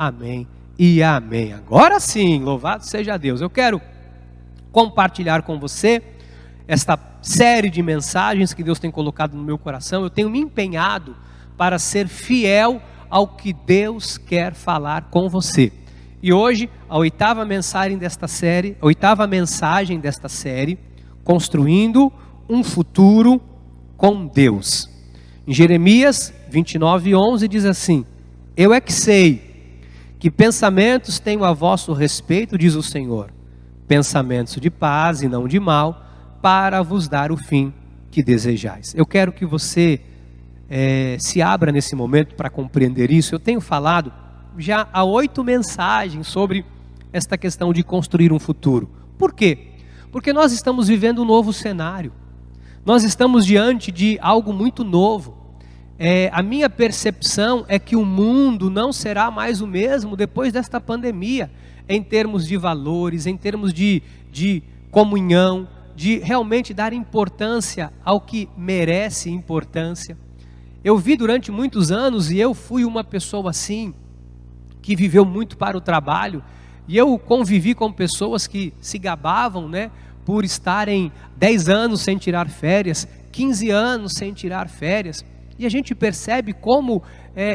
amém e amém. Agora sim, louvado seja Deus. Eu quero compartilhar com você esta série de mensagens que Deus tem colocado no meu coração. Eu tenho me empenhado para ser fiel ao que Deus quer falar com você. E hoje, a oitava mensagem desta série, construindo um futuro com Deus. Em Jeremias 29:11 diz assim: eu é que sei que pensamentos tenho a vosso respeito, diz o Senhor, pensamentos de paz e não de mal, para vos dar o fim que desejais. Eu quero que você se abra nesse momento para compreender isso. Eu tenho falado já há 8 mensagens sobre esta questão de construir um futuro. Por quê? Porque nós estamos vivendo um novo cenário. Nós estamos diante de algo muito novo. A minha percepção é que o mundo não será mais o mesmo depois desta pandemia, em termos de valores, em termos de comunhão, de realmente dar importância ao que merece importância. Eu vi durante muitos anos, e eu fui uma pessoa assim, que viveu muito para o trabalho, e eu convivi com pessoas que se gabavam, por estarem 10 anos sem tirar férias, 15 anos sem tirar férias, e a gente percebe como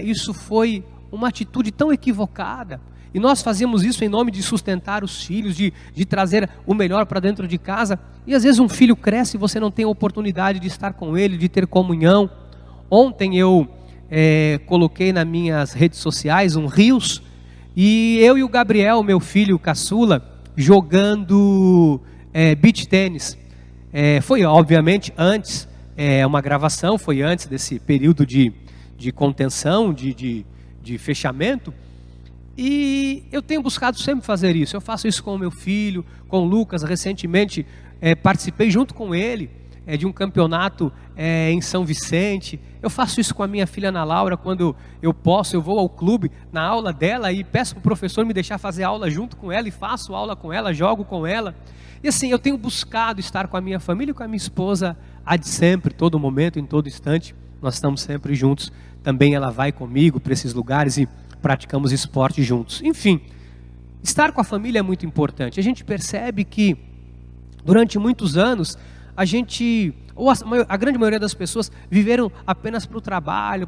isso foi uma atitude tão equivocada. E nós fazíamos isso em nome de sustentar os filhos, de trazer o melhor para dentro de casa. E às vezes um filho cresce e você não tem a oportunidade de estar com ele, de ter comunhão. Ontem eu coloquei nas minhas redes sociais um Reels, e eu e o Gabriel, meu filho caçula, jogando beach tênis. Foi obviamente antes, uma gravação, foi antes desse período de contenção, de fechamento. E eu tenho buscado sempre fazer isso. Eu faço isso com o meu filho, com o Lucas. Recentemente participei junto com ele de um campeonato em São Vicente. Eu faço isso com a minha filha Ana Laura. Quando eu posso, eu vou ao clube na aula dela e peço para o professor me deixar fazer aula junto com ela, e faço aula com ela, jogo com ela. E assim, eu tenho buscado estar com a minha família e com a minha esposa há de sempre, todo momento, em todo instante. Nós estamos sempre juntos. Também ela vai comigo para esses lugares e praticamos esporte juntos. Enfim, estar com a família é muito importante. A gente percebe que durante muitos anos a grande maioria das pessoas viveram apenas para o trabalho,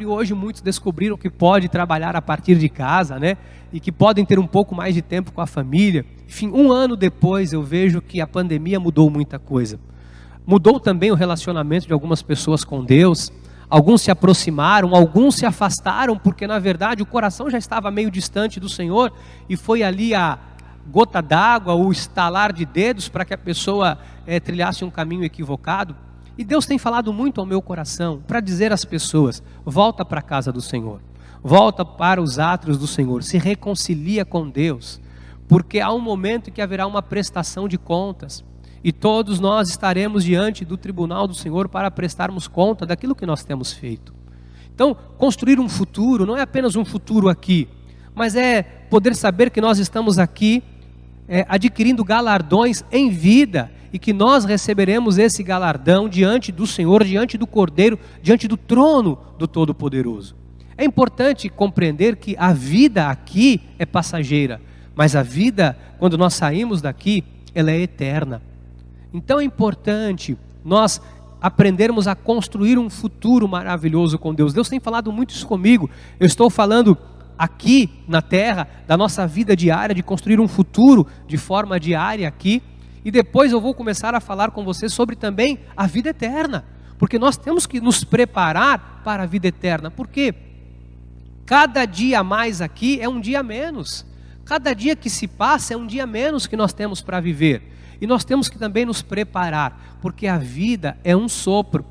e hoje muitos descobriram que pode trabalhar a partir de casa, e que podem ter um pouco mais de tempo com a família. Enfim, 1 ano depois eu vejo que a pandemia mudou muita coisa. Mudou também o relacionamento de algumas pessoas com Deus. Alguns se aproximaram, alguns se afastaram, porque na verdade o coração já estava meio distante do Senhor, e foi ali a gota d'água, o estalar de dedos para que a pessoa trilhasse um caminho equivocado. E Deus tem falado muito ao meu coração para dizer às pessoas: volta para a casa do Senhor, volta para os átrios do Senhor, se reconcilia com Deus, porque há um momento que haverá uma prestação de contas, e todos nós estaremos diante do tribunal do Senhor para prestarmos conta daquilo que nós temos feito. Então, construir um futuro não é apenas um futuro aqui, mas é poder saber que nós estamos aqui adquirindo galardões em vida, e que nós receberemos esse galardão diante do Senhor, diante do Cordeiro, diante do trono do Todo-Poderoso. É importante compreender que a vida aqui é passageira, mas a vida, quando nós saímos daqui, ela é eterna. Então é importante nós aprendermos a construir um futuro maravilhoso com Deus. Deus tem falado muito isso comigo. Eu estou falando aqui na terra da nossa vida diária, de construir um futuro de forma diária aqui. E depois eu vou começar a falar com você sobre também a vida eterna. Porque nós temos que nos preparar para a vida eterna. Porque cada dia a mais aqui é um dia a menos. Cada dia que se passa é um dia a menos que nós temos para viver. E nós temos que também nos preparar, porque a vida é um sopro,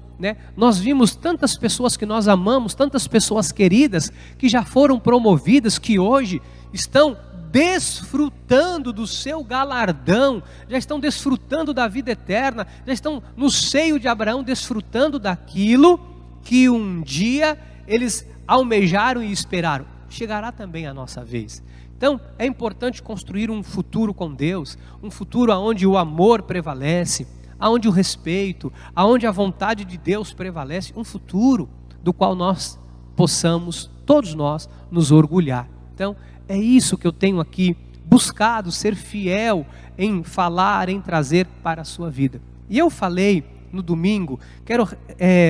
Nós vimos tantas pessoas que nós amamos, tantas pessoas queridas, que já foram promovidas, que hoje estão desfrutando do seu galardão, já estão desfrutando da vida eterna, já estão no seio de Abraão, desfrutando daquilo que um dia eles almejaram e esperaram. Chegará também a nossa vez. Então é importante construir um futuro com Deus, um futuro onde o amor prevalece, onde o respeito, onde a vontade de Deus prevalece, um futuro do qual nós possamos, todos nós, nos orgulhar. Então, é isso que eu tenho aqui buscado, ser fiel em falar, em trazer para a sua vida. E eu falei no domingo, quero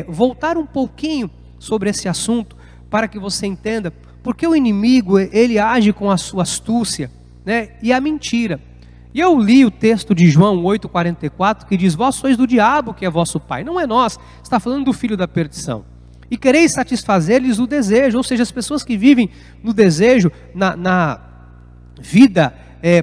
voltar um pouquinho sobre esse assunto, para que você entenda, porque o inimigo, ele age com a sua astúcia, né, e a mentira. E eu li o texto de João 8,44, que diz: vós sois do diabo, que é vosso pai. Não é nós, está falando do filho da perdição. E quereis satisfazer-lhes o desejo, ou seja, as pessoas que vivem no desejo, na vida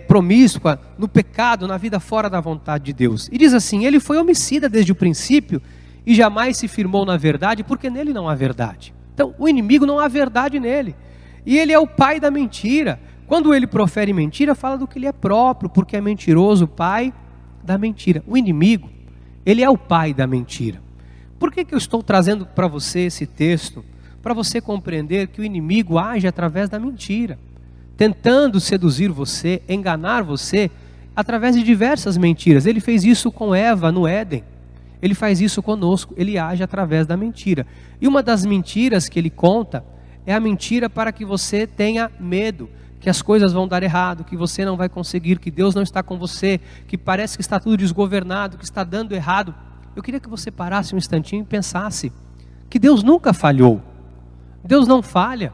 promíscua, no pecado, na vida fora da vontade de Deus. E diz assim: ele foi homicida desde o princípio e jamais se firmou na verdade, porque nele não há verdade. Então, o inimigo, não há verdade nele. E ele é o pai da mentira. Quando ele profere mentira, fala do que ele é próprio, porque é mentiroso, pai da mentira. O inimigo, ele é o pai da mentira. Por que eu estou trazendo para você esse texto? Para você compreender que o inimigo age através da mentira, tentando seduzir você, enganar você, através de diversas mentiras. Ele fez isso com Eva no Éden. Ele faz isso conosco, ele age através da mentira. E uma das mentiras que ele conta é a mentira para que você tenha medo, que as coisas vão dar errado, que você não vai conseguir, que Deus não está com você, que parece que está tudo desgovernado, que está dando errado. Eu queria que você parasse um instantinho e pensasse que Deus nunca falhou. Deus não falha.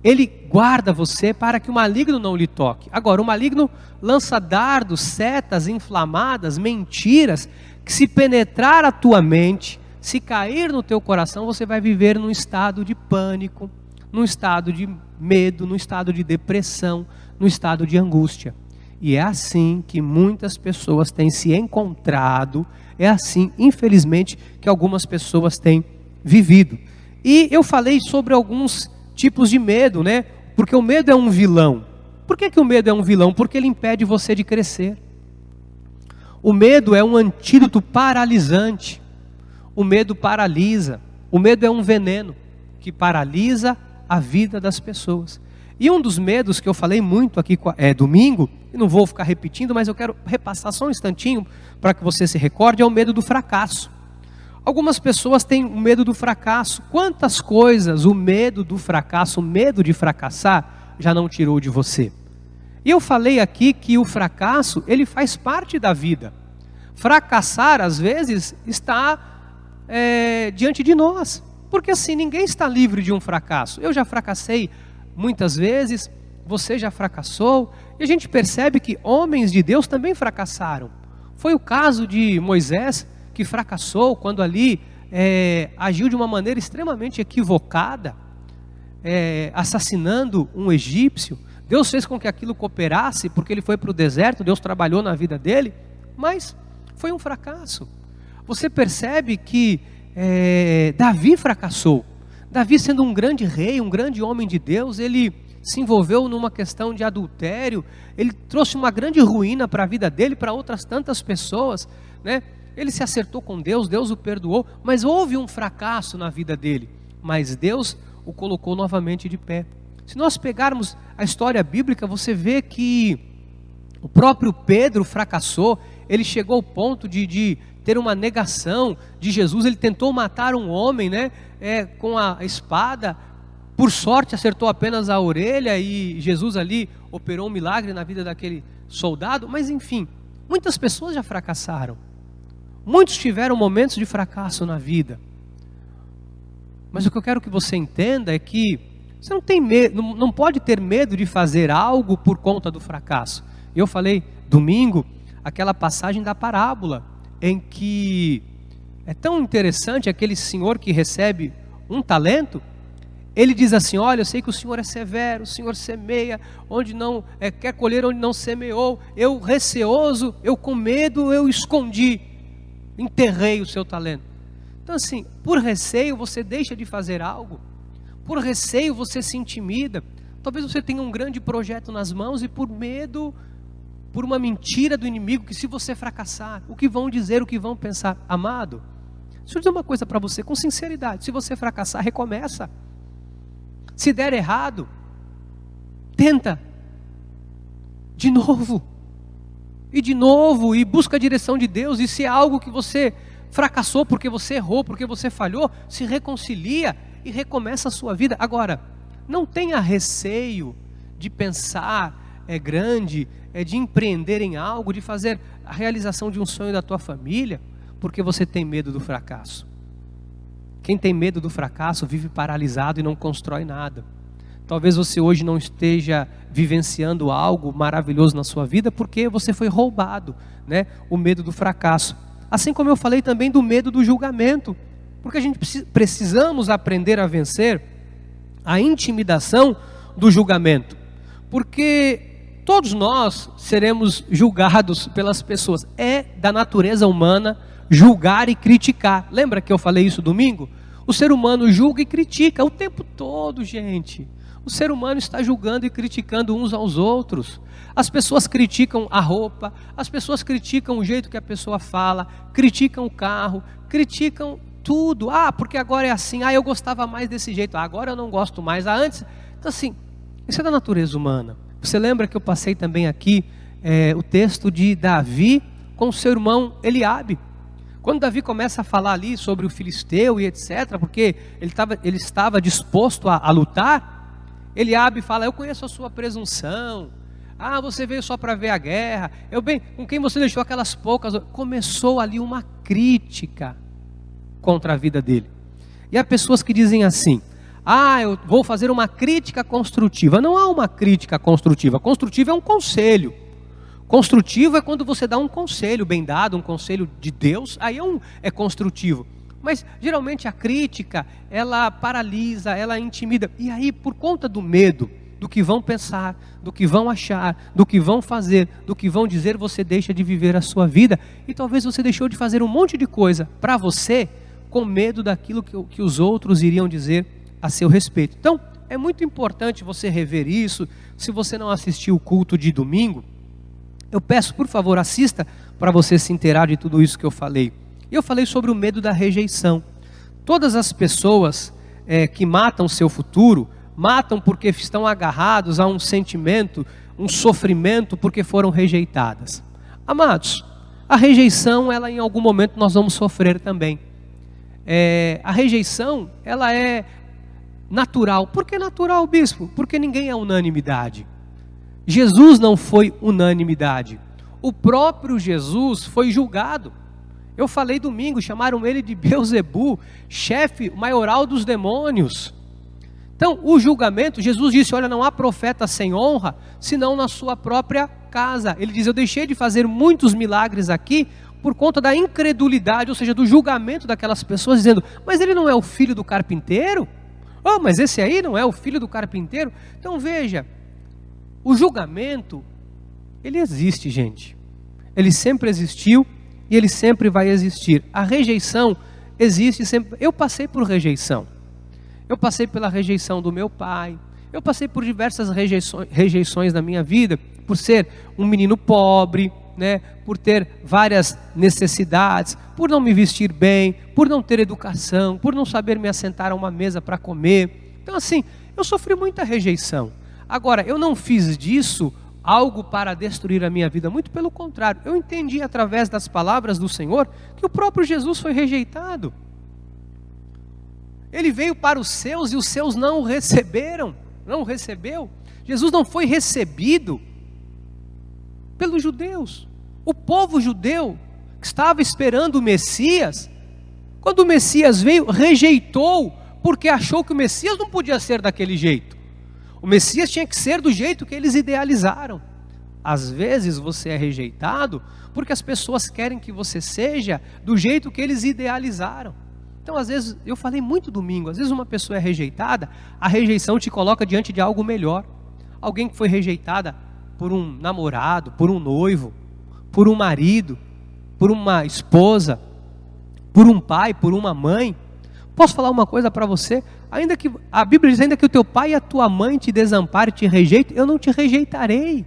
Ele guarda você para que o maligno não lhe toque. Agora, o maligno lança dardos, setas inflamadas, mentiras, que se penetrar a tua mente, se cair no teu coração, você vai viver num estado de pânico, num estado de medo, num estado de depressão, num estado de angústia. E é assim que muitas pessoas têm se encontrado, é assim, infelizmente, que algumas pessoas têm vivido. E eu falei sobre alguns tipos de medo, né? Porque o medo é um vilão. Por que o medo é um vilão? Porque ele impede você de crescer. O medo é um antídoto paralisante. O medo paralisa. O medo é um veneno que paralisa a vida das pessoas. E um dos medos que eu falei muito aqui domingo, e não vou ficar repetindo, mas eu quero repassar só um instantinho para que você se recorde, é o medo do fracasso. Algumas pessoas têm o medo do fracasso. Quantas coisas o medo do fracasso, o medo de fracassar, já não tirou de você? E eu falei aqui que o fracasso, ele faz parte da vida. Fracassar, às vezes, está diante de nós. Porque assim, ninguém está livre de um fracasso. Eu já fracassei muitas vezes, você já fracassou. E a gente percebe que homens de Deus também fracassaram. Foi o caso de Moisés, que fracassou quando ali agiu de uma maneira extremamente equivocada, assassinando um egípcio. Deus fez com que aquilo cooperasse, porque ele foi para o deserto, Deus trabalhou na vida dele, mas foi um fracasso. Você percebe que Davi fracassou. Davi, sendo um grande rei, um grande homem de Deus, ele se envolveu numa questão de adultério, ele trouxe uma grande ruína para a vida dele, para outras tantas pessoas, né? Ele se acertou com Deus, Deus o perdoou, mas houve um fracasso na vida dele, mas Deus o colocou novamente de pé. Se nós pegarmos a história bíblica, você vê que o próprio Pedro fracassou, ele chegou ao ponto de ter uma negação de Jesus. Ele tentou matar um homem, né, com a espada, por sorte acertou apenas a orelha e Jesus ali operou um milagre na vida daquele soldado. Mas enfim, muitas pessoas já fracassaram. Muitos tiveram momentos de fracasso na vida. Mas o que eu quero que você entenda é que você não tem medo, não pode ter medo de fazer algo por conta do fracasso. Eu falei domingo aquela passagem da parábola em que é tão interessante aquele senhor que recebe um talento. Ele diz assim: olha, eu sei que o Senhor é severo, o Senhor semeia onde não quer colher onde não semeou. Eu receoso, eu com medo, eu escondi, enterrei o seu talento. Então assim, por receio você deixa de fazer algo, por receio você se intimida. Talvez você tenha um grande projeto nas mãos e por medo, por uma mentira do inimigo, que se você fracassar, o que vão dizer, o que vão pensar? Amado, deixa eu dizer uma coisa para você com sinceridade: se você fracassar, recomeça. Se der errado, tenta de novo, e busca a direção de Deus. E se é algo que você fracassou porque você errou, porque você falhou, se reconcilia e recomeça a sua vida. Agora, não tenha receio de pensar grande, de empreender em algo, de fazer a realização de um sonho da tua família, porque você tem medo do fracasso. Quem tem medo do fracasso vive paralisado e não constrói nada. Talvez você hoje não esteja vivenciando algo maravilhoso na sua vida porque você foi roubado, né? O medo do fracasso. Assim como eu falei também do medo do julgamento, porque a gente precisamos aprender a vencer a intimidação do julgamento, porque todos nós seremos julgados pelas pessoas. É da natureza humana julgar e criticar. Lembra que eu falei isso domingo? O ser humano julga e critica o tempo todo, gente. O ser humano está julgando e criticando uns aos outros. As pessoas criticam a roupa, as pessoas criticam o jeito que a pessoa fala, criticam o carro, criticam tudo. Ah, porque agora é assim. Ah, eu gostava mais desse jeito. Ah, agora eu não gosto mais. Ah, antes. Então assim, isso é da natureza humana. Você lembra que eu passei também aqui o texto de Davi com seu irmão Eliabe. Quando Davi começa a falar ali sobre o filisteu e etc, porque ele estava disposto a lutar, Eliabe fala: eu conheço a sua presunção, ah, você veio só para ver a guerra, com quem você deixou aquelas poucas. Começou ali uma crítica contra a vida dele. E há pessoas que dizem assim: ah, eu vou fazer uma crítica construtiva. Não há uma crítica construtiva. Construtiva é um conselho. Construtivo é quando você dá um conselho bem dado, um conselho de Deus, aí é construtivo. Mas geralmente a crítica, ela paralisa, ela intimida. E aí, por conta do medo, do que vão pensar, do que vão achar, do que vão fazer, do que vão dizer, você deixa de viver a sua vida. E talvez você deixou de fazer um monte de coisa para você, com medo daquilo que os outros iriam dizer a seu respeito. Então, é muito importante você rever isso. Se você não assistiu o culto de domingo, eu peço, por favor, assista para você se inteirar de tudo isso que eu falei. Eu falei sobre o medo da rejeição. Todas as pessoas que matam seu futuro, matam porque estão agarrados a um sentimento, um sofrimento, porque foram rejeitadas. Amados, a rejeição, ela em algum momento nós vamos sofrer também. A rejeição, ela é natural. Por que natural, bispo? Porque ninguém é unanimidade. Jesus não foi unanimidade. O próprio Jesus foi julgado. Eu falei domingo, chamaram ele de Beelzebu, chefe maioral dos demônios. Então, o julgamento, Jesus disse: olha, não há profeta sem honra, senão na sua própria casa. Ele diz: eu deixei de fazer muitos milagres aqui por conta da incredulidade, ou seja, do julgamento daquelas pessoas, dizendo: mas ele não é o filho do carpinteiro? Oh, mas esse aí não é o filho do carpinteiro? Então veja, o julgamento, ele existe, gente. Ele sempre existiu e ele sempre vai existir. A rejeição existe sempre. Eu passei por rejeição. Eu passei pela rejeição do meu pai. Eu passei por diversas rejeições na minha vida, por ser um menino pobre, né? Por ter várias necessidades, por não me vestir bem, por não ter educação, por não saber me assentar a uma mesa para comer. Então assim, eu sofri muita rejeição. Agora, eu não fiz disso algo para destruir a minha vida, muito pelo contrário. Eu entendi através das palavras do Senhor que o próprio Jesus foi rejeitado. Ele veio para os seus e os seus não o receberam, não o recebeu. Jesus não foi recebido pelos judeus. O povo judeu que estava esperando o Messias, quando o Messias veio, rejeitou, porque achou que o Messias não podia ser daquele jeito. O Messias tinha que ser do jeito que eles idealizaram. Às vezes você é rejeitado porque as pessoas querem que você seja do jeito que eles idealizaram. Então às vezes, eu falei muito domingo, às vezes uma pessoa é rejeitada, a rejeição te coloca diante de algo melhor. Alguém que foi rejeitada por um namorado, por um noivo, por um marido, por uma esposa, por um pai, por uma mãe. Posso falar uma coisa para você? Ainda que a Bíblia diz, ainda que o teu pai e a tua mãe te desamparem e te rejeitem, eu não te rejeitarei.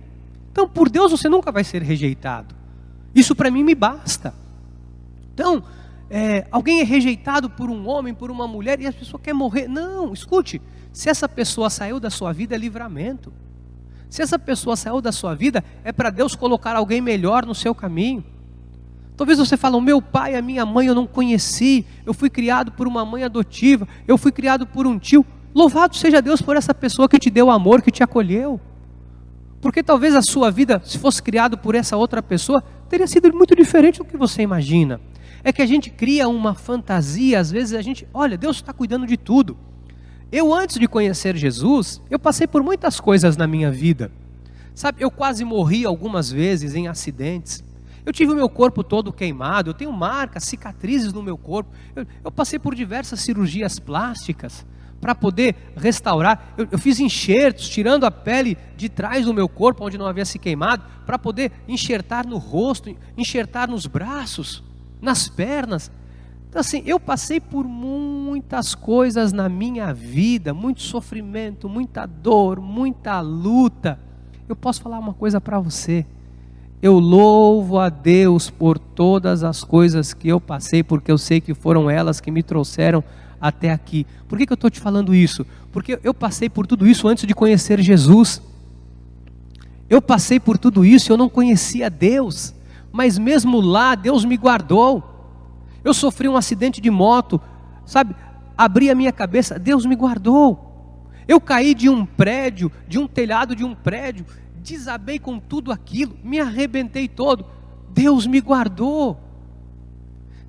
Então, por Deus, você nunca vai ser rejeitado. Isso para mim me basta. Então, alguém é rejeitado por um homem, por uma mulher, e a pessoa quer morrer. Não, escute, se essa pessoa saiu da sua vida, é livramento. Se essa pessoa saiu da sua vida, é para Deus colocar alguém melhor no seu caminho. Talvez você fale: o meu pai e a minha mãe eu não conheci, eu fui criado por uma mãe adotiva, eu fui criado por um tio. Louvado seja Deus por essa pessoa que te deu amor, que te acolheu. Porque talvez a sua vida, se fosse criado por essa outra pessoa, teria sido muito diferente do que você imagina. É que a gente cria uma fantasia, às vezes a gente, olha, Deus está cuidando de tudo. Eu, antes de conhecer Jesus, eu passei por muitas coisas na minha vida. Sabe, eu quase morri algumas vezes em acidentes. Eu tive o meu corpo todo queimado, eu tenho marcas, cicatrizes no meu corpo. Eu passei por diversas cirurgias plásticas para poder restaurar. Eu fiz enxertos, tirando a pele de trás do meu corpo, onde não havia se queimado, para poder enxertar no rosto, enxertar nos braços, nas pernas. Então assim, eu passei por muitas coisas na minha vida, muito sofrimento, muita dor, muita luta. Eu posso falar uma coisa para você: eu louvo a Deus por todas as coisas que eu passei, porque eu sei que foram elas que me trouxeram até aqui. Por que eu estou te falando isso? Porque eu passei por tudo isso antes de conhecer Jesus. Eu passei por tudo isso e eu não conhecia Deus, mas mesmo lá Deus me guardou. Eu sofri um acidente de moto, sabe, abri a minha cabeça, Deus me guardou. Eu caí de um prédio, de um telhado de um prédio, desabei com tudo aquilo, me arrebentei todo, Deus me guardou.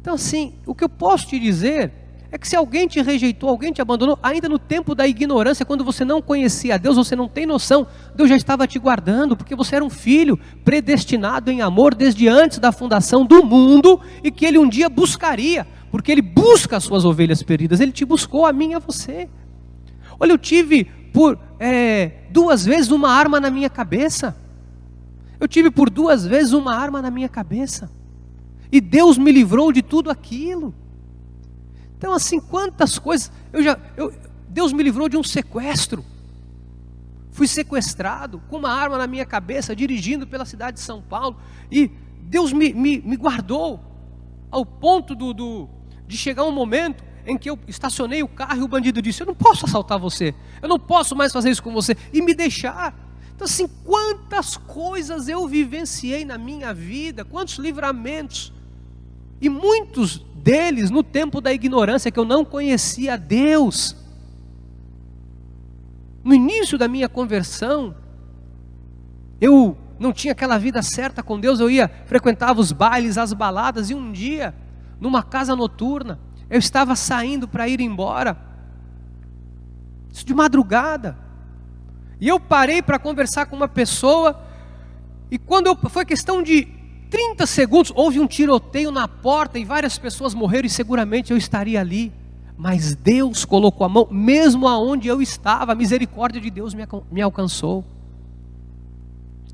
Então assim, o que eu posso te dizer é que se alguém te rejeitou, alguém te abandonou, ainda no tempo da ignorância, quando você não conhecia a Deus, você não tem noção, Deus já estava te guardando, porque você era um filho predestinado em amor desde antes da fundação do mundo, e que Ele um dia buscaria, porque Ele busca as suas ovelhas perdidas. Ele te buscou, a mim e a você. Olha, eu tive por 2 vezes uma arma na minha cabeça. Eu tive por 2 vezes uma arma na minha cabeça, e Deus me livrou de tudo aquilo. Então assim, quantas coisas, Deus me livrou de um sequestro. Fui sequestrado com uma arma na minha cabeça, dirigindo pela cidade de São Paulo, e Deus me guardou, ao ponto de chegar um momento em que eu estacionei o carro e o bandido disse: eu não posso assaltar você, eu não posso mais fazer isso com você, e me deixar. Então assim, quantas coisas eu vivenciei na minha vida, quantos livramentos, e muitos deles no tempo da ignorância, que eu não conhecia Deus. No início da minha conversão, eu não tinha aquela vida certa com Deus, frequentava os bailes, as baladas, e um dia, numa casa noturna, eu estava saindo para ir embora, isso de madrugada, e eu parei para conversar com uma pessoa, e foi questão de 30 segundos, houve um tiroteio na porta e várias pessoas morreram, e seguramente eu estaria ali, mas Deus colocou a mão, mesmo aonde eu estava, a misericórdia de Deus me alcançou.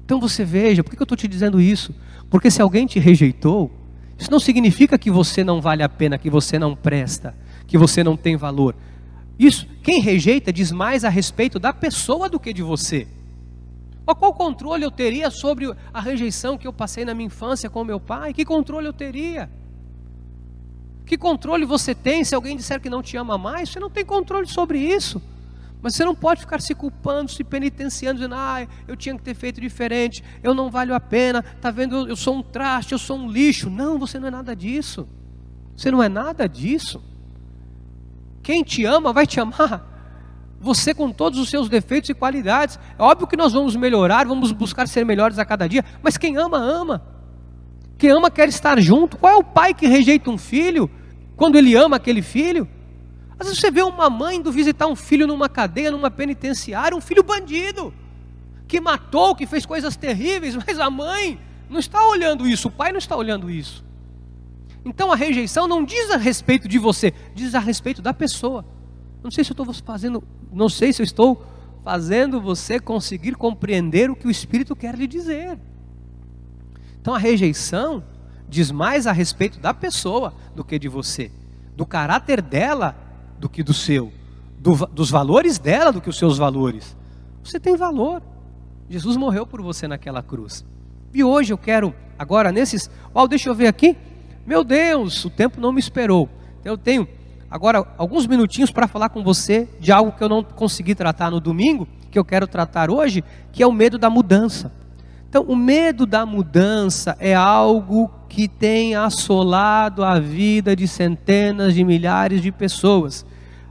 Então você veja, por que eu estou te dizendo isso? Porque se alguém te rejeitou, isso não significa que você não vale a pena, que você não presta, que você não tem valor. Isso, quem rejeita diz mais a respeito da pessoa do que de você. Qual controle eu teria sobre a rejeição que eu passei na minha infância com meu pai? Que controle eu teria? Que controle você tem se alguém disser que não te ama mais? Você não tem controle sobre isso. Mas você não pode ficar se culpando, se penitenciando, dizendo: eu tinha que ter feito diferente, eu não valho a pena, está vendo, eu sou um traste, eu sou um lixo. Não, você não é nada disso. Você não é nada disso. Quem te ama vai te amar, você com todos os seus defeitos e qualidades. É óbvio que nós vamos melhorar, vamos buscar ser melhores a cada dia, mas quem ama, ama. Quem ama quer estar junto. Qual é o pai que rejeita um filho quando ele ama aquele filho? Às vezes você vê uma mãe indo visitar um filho numa cadeia, numa penitenciária, um filho bandido, que matou, que fez coisas terríveis, mas a mãe não está olhando isso, o pai não está olhando isso. Então a rejeição não diz a respeito de você, diz a respeito da pessoa. Não sei se eu estou fazendo você conseguir compreender o que o Espírito quer lhe dizer. Então a rejeição diz mais a respeito da pessoa do que de você, do caráter dela do que do seu, dos valores dela do que os seus valores. Você tem valor. Jesus morreu por você naquela cruz. E hoje eu quero, agora deixa eu ver aqui. Meu Deus, o tempo não me esperou. Eu tenho agora alguns minutinhos para falar com você de algo que eu não consegui tratar no domingo, que eu quero tratar hoje, que é o medo da mudança. Então, o medo da mudança é algo que tem assolado a vida de centenas de milhares de pessoas.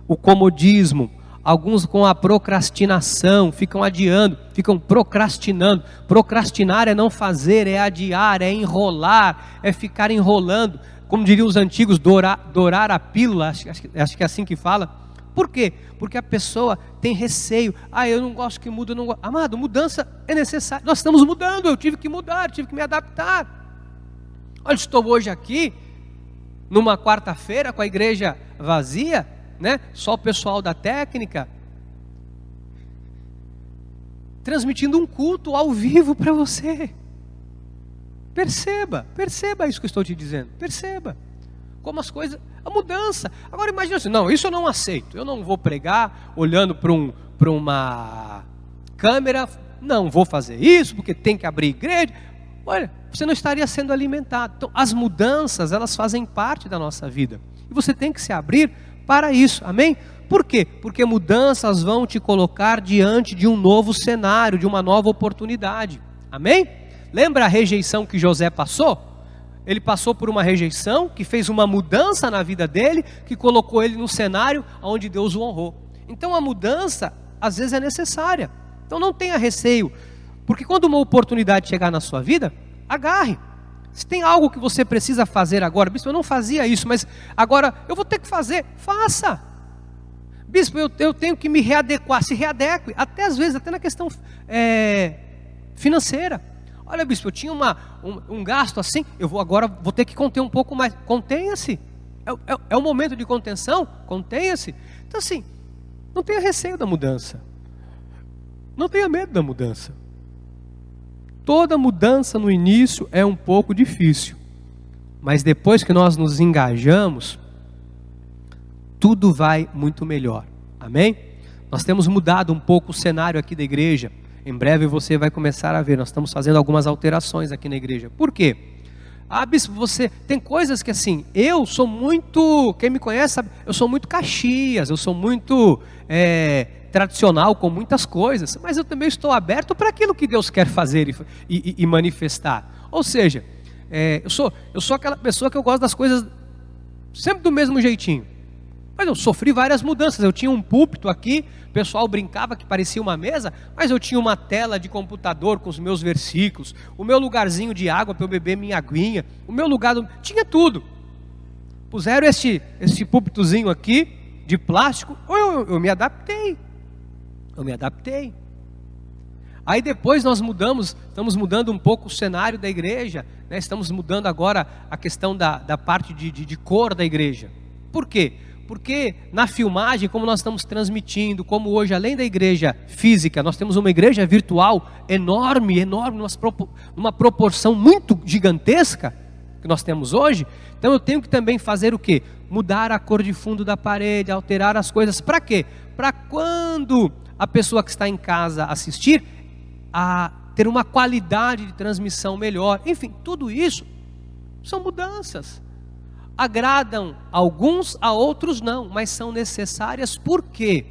O comodismo, alguns com a procrastinação, ficam adiando, ficam procrastinando. Procrastinar é não fazer, é adiar, é enrolar, é ficar enrolando. Como diriam os antigos, dourar a pílula, acho que é assim que fala. Por quê? Porque a pessoa tem receio. Eu não gosto que muda, eu não gosto. Amado, mudança é necessária. Nós estamos mudando, eu tive que mudar, tive que me adaptar. Olha, estou hoje aqui, numa quarta-feira, com a igreja vazia, né? Só o pessoal da técnica, transmitindo um culto ao vivo para você. Perceba isso que eu estou te dizendo. Perceba como as coisas, a mudança. Agora imagina assim, não, isso eu não aceito. Eu não vou pregar olhando para uma câmera. Não vou fazer isso porque tem que abrir igreja. Olha, você não estaria sendo alimentado. Então as mudanças, elas fazem parte da nossa vida. E você tem que se abrir para isso, amém? Por quê? Porque mudanças vão te colocar diante de um novo cenário, de uma nova oportunidade, amém? Lembra a rejeição que José passou? Ele passou por uma rejeição que fez uma mudança na vida dele, que colocou ele no cenário onde Deus o honrou. Então a mudança às vezes é necessária. Então não tenha receio, porque quando uma oportunidade chegar na sua vida, agarre. Se tem algo que você precisa fazer agora, bispo, eu não fazia isso, mas agora eu vou ter que fazer, faça. Bispo, eu tenho que me readequar, se readeque, até às vezes, até na questão financeira. Olha, bispo, eu tinha um gasto assim, agora vou ter que conter um pouco mais. Contenha-se, é o momento de contenção, contenha-se. Então assim, não tenha receio da mudança, não tenha medo da mudança. Toda mudança no início é um pouco difícil, mas depois que nós nos engajamos, tudo vai muito melhor, amém? Nós temos mudado um pouco o cenário aqui da igreja. Em breve você vai começar a ver, nós estamos fazendo algumas alterações aqui na igreja. Por quê? Bispo, você tem coisas que assim, eu sou muito, quem me conhece sabe, eu sou muito Caxias, eu sou muito tradicional com muitas coisas, mas eu também estou aberto para aquilo que Deus quer fazer e manifestar. Ou seja, eu sou aquela pessoa que eu gosto das coisas sempre do mesmo jeitinho. Mas eu sofri várias mudanças. Eu tinha um púlpito aqui, o pessoal brincava que parecia uma mesa, mas eu tinha uma tela de computador com os meus versículos, o meu lugarzinho de água para eu beber minha aguinha, o meu lugar, tinha tudo. Puseram este púlpitozinho aqui, de plástico, eu me adaptei. Aí depois nós estamos mudando um pouco o cenário da igreja, né? Estamos mudando agora a questão da parte de cor da igreja. Por quê? Porque na filmagem, como nós estamos transmitindo, como hoje, além da igreja física, nós temos uma igreja virtual enorme, numa proporção muito gigantesca, que nós temos hoje. Então eu tenho que também fazer o quê? Mudar a cor de fundo da parede, alterar as coisas. Para quê? Para quando a pessoa que está em casa assistir, ter uma qualidade de transmissão melhor. Enfim, tudo isso são mudanças. Agradam a alguns, a outros não, mas são necessárias. Por quê?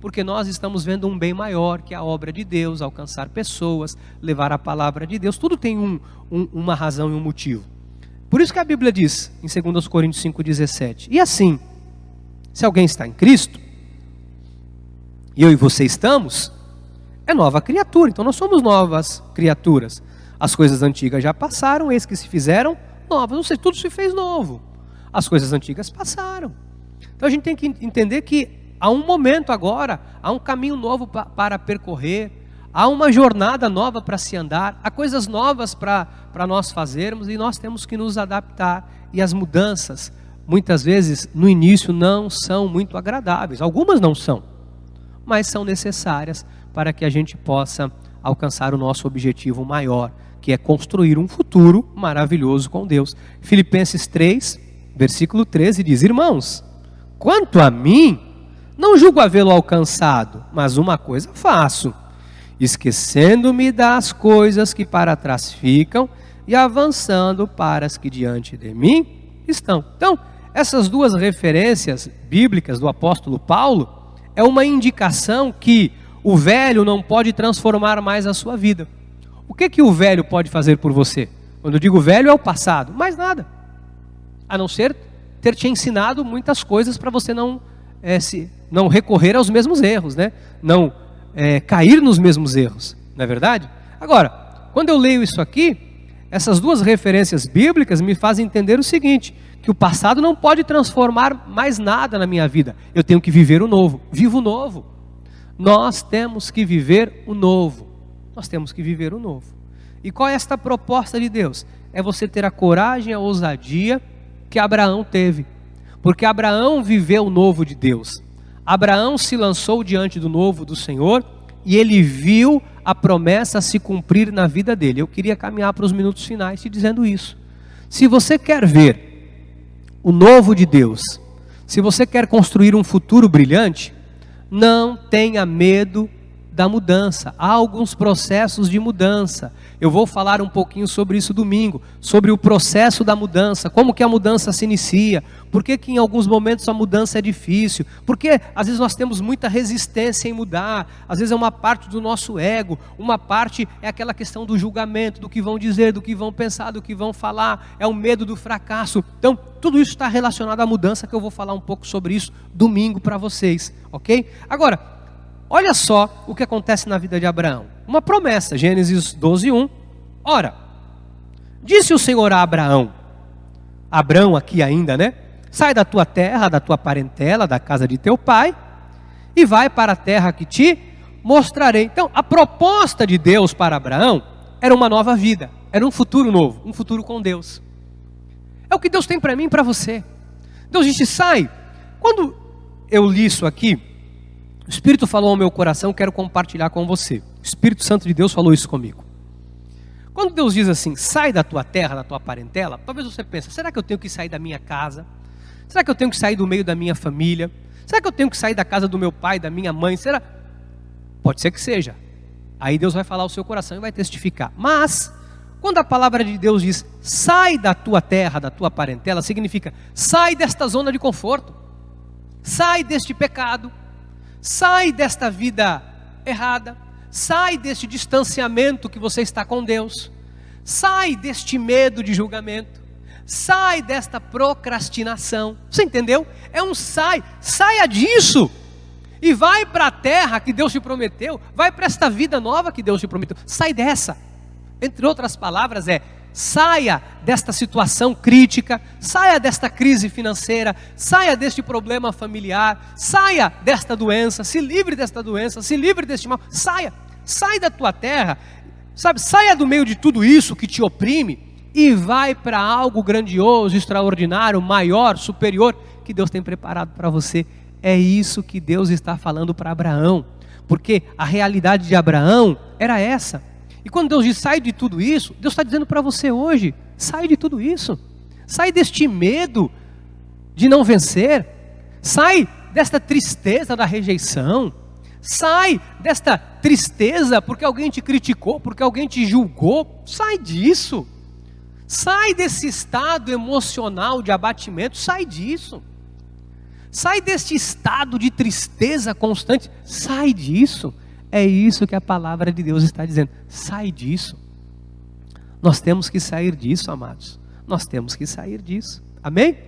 Porque nós estamos vendo um bem maior, que é a obra de Deus, alcançar pessoas, levar a palavra de Deus. Tudo tem uma razão e um motivo. Por isso que a Bíblia diz, em 2 Coríntios 5,17, e assim, se alguém está em Cristo, e eu e você estamos, é nova criatura. Então nós somos novas criaturas. As coisas antigas já passaram, eis que se fizeram novas. Não sei, tudo se fez novo. As coisas antigas passaram. Então a gente tem que entender que há um momento agora, há um caminho novo para percorrer, há uma jornada nova para se andar, há coisas novas para nós fazermos, e nós temos que nos adaptar. E as mudanças, muitas vezes, no início não são muito agradáveis. Algumas não são, mas são necessárias para que a gente possa alcançar o nosso objetivo maior, que é construir um futuro maravilhoso com Deus. Filipenses 3, versículo 13 diz: irmãos, quanto a mim, não julgo havê-lo alcançado, mas uma coisa faço, esquecendo-me das coisas que para trás ficam e avançando para as que diante de mim estão. Então, essas duas referências bíblicas do apóstolo Paulo é uma indicação que o velho não pode transformar mais a sua vida. O que o velho pode fazer por você? Quando eu digo velho, é o passado, mais nada, a não ser ter te ensinado muitas coisas para você não não recorrer aos mesmos erros, né? Não cair nos mesmos erros, não é verdade? Agora, quando eu leio isso aqui, essas duas referências bíblicas me fazem entender o seguinte, que o passado não pode transformar mais nada na minha vida. Eu tenho que viver o novo. Vivo o novo. Nós temos que viver o novo. Nós temos que viver o novo. E qual é esta proposta de Deus? É você ter a coragem, a ousadia que Abraão teve. Porque Abraão viveu o novo de Deus. Abraão se lançou diante do novo do Senhor e ele viu a promessa se cumprir na vida dele. Eu queria caminhar para os minutos finais te dizendo isso. Se você quer ver o novo de Deus, se você quer construir um futuro brilhante, não tenha medo da mudança. Há alguns processos de mudança. Eu vou falar um pouquinho sobre isso domingo, sobre o processo da mudança, como que a mudança se inicia, por que que em alguns momentos a mudança é difícil, porque às vezes nós temos muita resistência em mudar, às vezes é uma parte do nosso ego, uma parte é aquela questão do julgamento, do que vão dizer, do que vão pensar, do que vão falar, é o medo do fracasso. Então tudo isso está relacionado à mudança, que eu vou falar um pouco sobre isso domingo para vocês, ok? Agora, olha só o que acontece na vida de Abraão. Uma promessa, Gênesis 12:1. Ora, disse o Senhor a Abraão, Abrão aqui ainda, né? Sai da tua terra, da tua parentela, da casa de teu pai, e vai para a terra que te mostrarei. Então, a proposta de Deus para Abraão era uma nova vida, era um futuro novo, um futuro com Deus. É o que Deus tem para mim e para você. Deus disse, sai. Quando eu li isso aqui, o Espírito falou ao meu coração, quero compartilhar com você. O Espírito Santo de Deus falou isso comigo. Quando Deus diz assim, sai da tua terra, da tua parentela, talvez você pense, será que eu tenho que sair da minha casa? Será que eu tenho que sair do meio da minha família? Será que eu tenho que sair da casa do meu pai, da minha mãe? Será? Pode ser que seja. Aí Deus vai falar ao seu coração e vai testificar. Mas, quando a palavra de Deus diz, sai da tua terra, da tua parentela, significa, sai desta zona de conforto. Sai deste pecado. Sai desta vida errada, sai deste distanciamento que você está com Deus, sai deste medo de julgamento, sai desta procrastinação. Você entendeu? É um saia disso e vai para a terra que Deus te prometeu, vai para esta vida nova que Deus te prometeu, sai dessa. Entre outras palavras saia desta situação crítica, saia desta crise financeira, saia deste problema familiar, saia desta doença, se livre desta doença, se livre deste mal, saia da tua terra, sabe, saia do meio de tudo isso que te oprime e vai para algo grandioso, extraordinário, maior, superior, que Deus tem preparado para você. É isso que Deus está falando para Abraão, porque a realidade de Abraão era essa. E quando Deus diz, sai de tudo isso, Deus está dizendo para você hoje, sai de tudo isso. Sai deste medo de não vencer. Sai desta tristeza da rejeição. Sai desta tristeza porque alguém te criticou, porque alguém te julgou. Sai disso. Sai desse estado emocional de abatimento, sai disso. Sai deste estado de tristeza constante, sai disso. É isso que a palavra de Deus está dizendo. Sai disso. Nós temos que sair disso, amados. Nós temos que sair disso. Amém?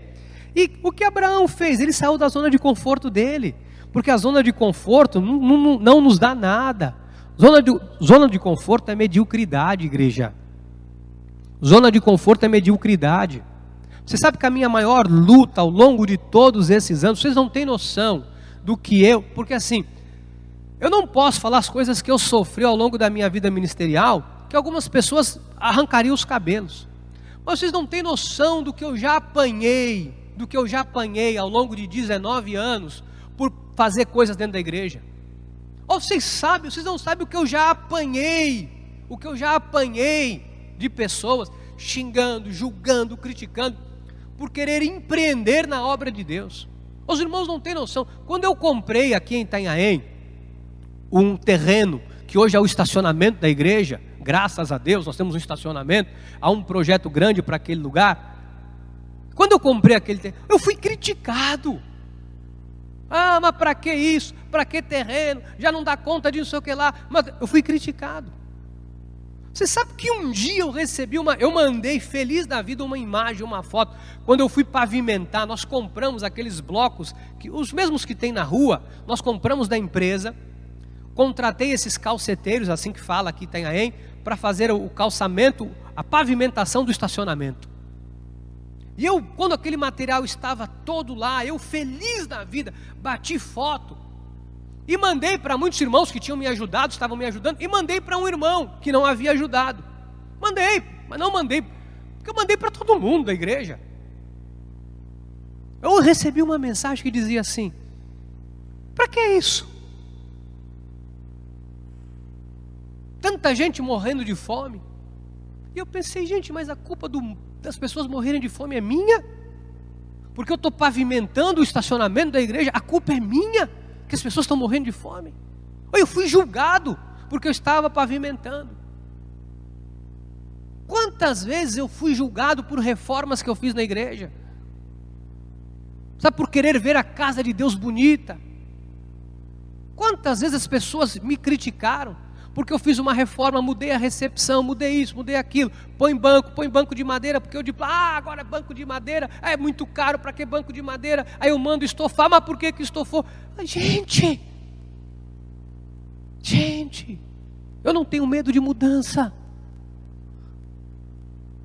E o que Abraão fez? Ele saiu da zona de conforto dele. Porque a zona de conforto não nos dá nada. Zona de conforto é mediocridade, igreja. Zona de conforto é mediocridade. Você sabe que a minha maior luta ao longo de todos esses anos, vocês não têm noção do que porque assim, eu não posso falar as coisas que eu sofri ao longo da minha vida ministerial, que algumas pessoas arrancariam os cabelos. Mas vocês não têm noção do que eu já apanhei, ao longo de 19 anos, por fazer coisas dentro da igreja. Ou vocês não sabem o que eu já apanhei, de pessoas xingando, julgando, criticando, por querer empreender na obra de Deus. Os irmãos não têm noção. Quando eu comprei aqui em Itanhaém, um terreno que hoje é o estacionamento da igreja, graças a Deus nós temos um estacionamento, há um projeto grande para aquele lugar. Quando eu comprei aquele terreno, eu fui criticado. Ah, mas para que isso? Para que terreno? Já não dá conta de não sei o que lá. Mas eu fui criticado. Você sabe que um dia eu mandei feliz da vida uma imagem, uma foto. Quando eu fui pavimentar, nós compramos aqueles blocos, os mesmos que tem na rua, nós compramos da empresa. Contratei esses calceteiros, assim que fala aqui em Itanhaém, para fazer o calçamento, a pavimentação do estacionamento. E eu, quando aquele material estava todo lá, eu feliz da vida, bati foto. E mandei para muitos irmãos que tinham me ajudado, estavam me ajudando, e mandei para um irmão que não havia ajudado. Mandei, mas não mandei, porque eu mandei para todo mundo da igreja. Eu recebi uma mensagem que dizia assim: para que isso? Tanta gente morrendo de fome. E eu pensei, gente, mas a culpa das pessoas morrerem de fome é minha? Porque eu estou pavimentando o estacionamento da igreja, a culpa é minha? Que as pessoas estão morrendo de fome. Eu fui julgado porque eu estava pavimentando. Quantas vezes eu fui julgado por reformas que eu fiz na igreja? Sabe, por querer ver a casa de Deus bonita. Quantas vezes as pessoas me criticaram porque eu fiz uma reforma, mudei a recepção, mudei isso, mudei aquilo, põe banco de madeira, porque eu digo, agora banco de madeira, é muito caro, para que banco de madeira? Aí eu mando estofar, mas por que estofou? Gente, eu não tenho medo de mudança.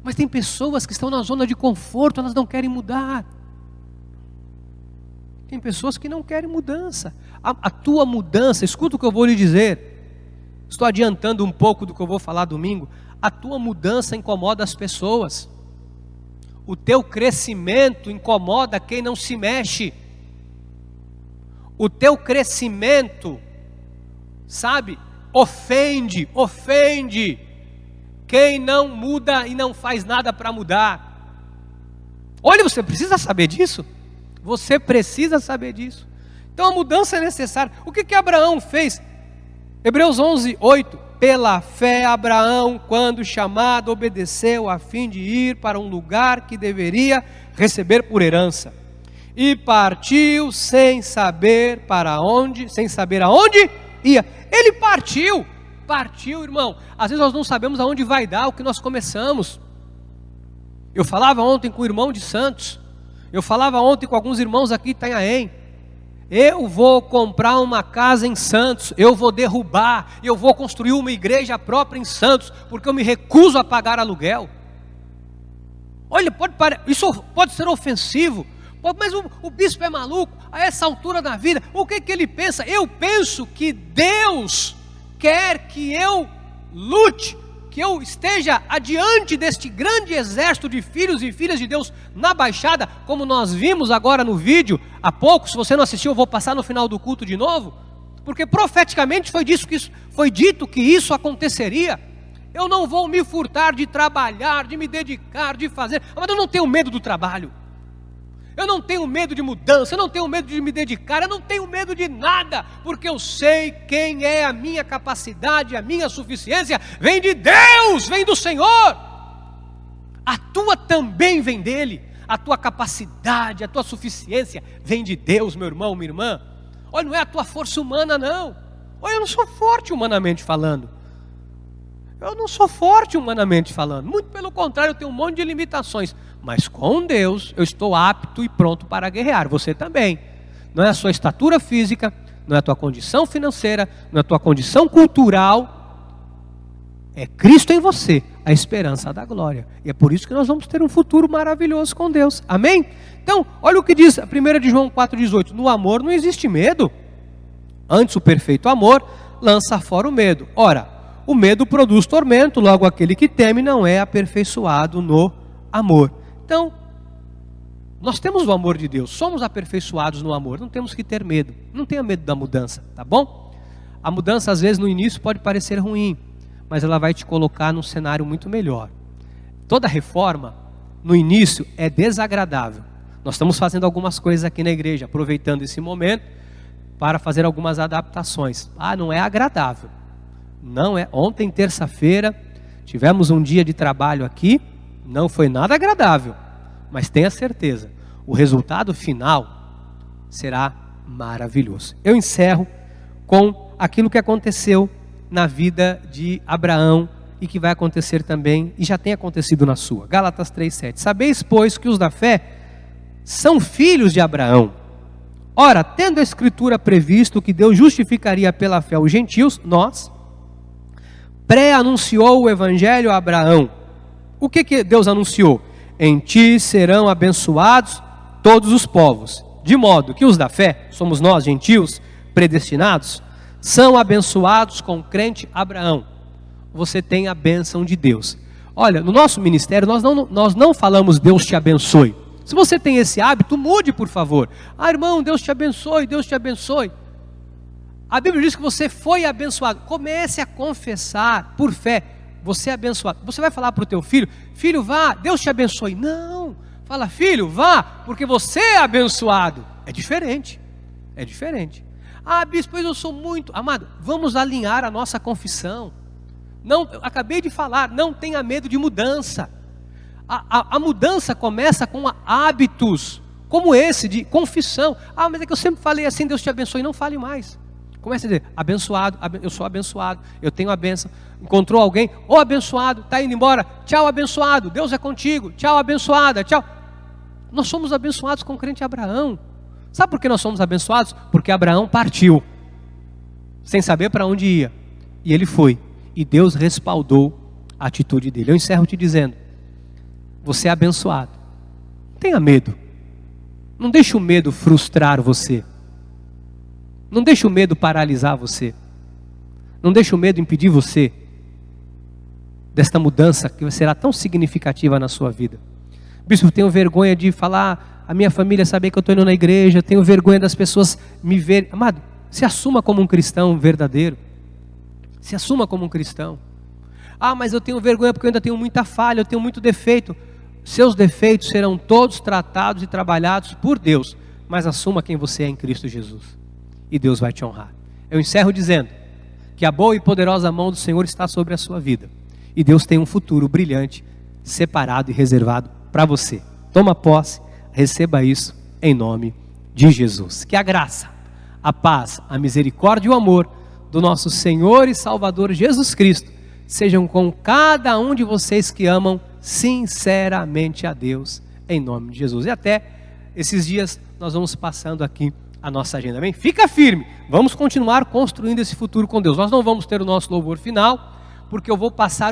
Mas tem pessoas que estão na zona de conforto, elas não querem mudar. Tem pessoas que não querem mudança. A tua mudança, escuta o que eu vou lhe dizer. Estou adiantando um pouco do que eu vou falar domingo. A tua mudança incomoda as pessoas. O teu crescimento incomoda quem não se mexe. O teu crescimento, sabe, ofende quem não muda e não faz nada para mudar. Olha, você precisa saber disso. Você precisa saber disso. Então a mudança é necessária. O que Abraão fez? Hebreus 11, 8. Pela fé Abraão, quando chamado, obedeceu a fim de ir para um lugar que deveria receber por herança. E partiu sem saber aonde ia. Ele partiu, irmão. Às vezes nós não sabemos aonde vai dar o que nós começamos. Eu falava ontem com o irmão de Santos. Eu falava ontem com alguns irmãos aqui em Itanhaém. Eu vou comprar uma casa em Santos, eu vou derrubar, eu vou construir uma igreja própria em Santos, porque eu me recuso a pagar aluguel. Olha, isso pode ser ofensivo, mas o bispo é maluco, a essa altura da vida, o que ele pensa? Eu penso que Deus quer que eu lute, que eu esteja adiante deste grande exército de filhos e filhas de Deus na Baixada, como nós vimos agora no vídeo, há pouco. Se você não assistiu, eu vou passar no final do culto de novo, porque profeticamente foi dito que isso aconteceria. Eu não vou me furtar de trabalhar, de me dedicar, de fazer, mas eu não tenho medo do trabalho. Eu não tenho medo de mudança, eu não tenho medo de me dedicar, eu não tenho medo de nada, porque eu sei quem é a minha capacidade, a minha suficiência, vem de Deus, vem do Senhor. A tua também vem dele, a tua capacidade, a tua suficiência vem de Deus, meu irmão, minha irmã. Olha, não é a tua força humana não. Olha, eu não sou forte humanamente falando. Eu não sou forte humanamente falando, muito pelo contrário, eu tenho um monte de limitações, mas com Deus eu estou apto e pronto para guerrear. Você também. Não é a sua estatura física, não é a tua condição financeira, não é a tua condição cultural, é Cristo em você, a esperança da glória. E é por isso que nós vamos ter um futuro maravilhoso com Deus. Amém? Então, olha o que diz a 1 de João 4,18. No amor não existe medo. Antes o perfeito amor lança fora o medo. Ora, o medo produz tormento, logo aquele que teme não é aperfeiçoado no amor. Então, nós temos o amor de Deus, somos aperfeiçoados no amor, não temos que ter medo. Não tenha medo da mudança, tá bom? A mudança às vezes no início pode parecer ruim, mas ela vai te colocar num cenário muito melhor. Toda reforma no início é desagradável. Nós estamos fazendo algumas coisas aqui na igreja, aproveitando esse momento para fazer algumas adaptações. Não é agradável. Não é. Ontem, terça-feira, tivemos um dia de trabalho aqui, não foi nada agradável, mas tenha certeza, o resultado final será maravilhoso. Eu encerro com aquilo que aconteceu na vida de Abraão e que vai acontecer também, e já tem acontecido na sua. Gálatas 3:7. Sabeis, pois, que os da fé são filhos de Abraão. Ora, tendo a Escritura previsto que Deus justificaria pela fé os gentios, nós pré-anunciou o Evangelho a Abraão. O que Deus anunciou? Em ti serão abençoados todos os povos. De modo que os da fé, somos nós, gentios, predestinados, são abençoados com o crente Abraão. Você tem a bênção de Deus. Olha, no nosso ministério nós não falamos Deus te abençoe. Se você tem esse hábito, mude, por favor. Irmão, Deus te abençoe, Deus te abençoe. A Bíblia diz que você foi abençoado. Comece a confessar por fé. Você é abençoado. Você vai falar para o teu filho: filho, vá, Deus te abençoe. Não, fala: filho, vá, porque você é abençoado. É diferente, é diferente. Bispo, pois eu sou muito... Amado, vamos alinhar a nossa confissão. Não, eu acabei de falar, não tenha medo de mudança. A mudança começa com hábitos como esse de confissão. Mas é que eu sempre falei assim: Deus te abençoe. Não fale mais. Comece a dizer: abençoado, eu sou abençoado, eu tenho a bênção. Encontrou alguém: ô abençoado, está indo embora, tchau abençoado, Deus é contigo, tchau abençoada, tchau. Nós somos abençoados com o crente Abraão. Sabe por que nós somos abençoados? Porque Abraão partiu, sem saber para onde ia, e ele foi, e Deus respaldou a atitude dele. Eu encerro te dizendo: você é abençoado. Não tenha medo. Não deixe o medo frustrar você. Não deixe o medo paralisar você. Não deixe o medo impedir você desta mudança que será tão significativa na sua vida. Bispo, tenho vergonha de falar, a minha família saber que eu estou indo na igreja, tenho vergonha das pessoas me verem. Amado, se assuma como um cristão verdadeiro. Se assuma como um cristão. Mas eu tenho vergonha porque eu ainda tenho muita falha, eu tenho muito defeito. Seus defeitos serão todos tratados e trabalhados por Deus, mas assuma quem você é em Cristo Jesus, e Deus vai te honrar. Eu encerro dizendo que a boa e poderosa mão do Senhor está sobre a sua vida, e Deus tem um futuro brilhante, separado e reservado para você. Toma posse, receba isso em nome de Jesus. Que a graça, a paz, a misericórdia e o amor do nosso Senhor e Salvador Jesus Cristo sejam com cada um de vocês que amam sinceramente a Deus, em nome de Jesus. E até esses dias nós vamos passando aqui a nossa agenda. Bem, fica firme, vamos continuar construindo esse futuro com Deus. Nós não vamos ter o nosso louvor final, porque eu vou passar o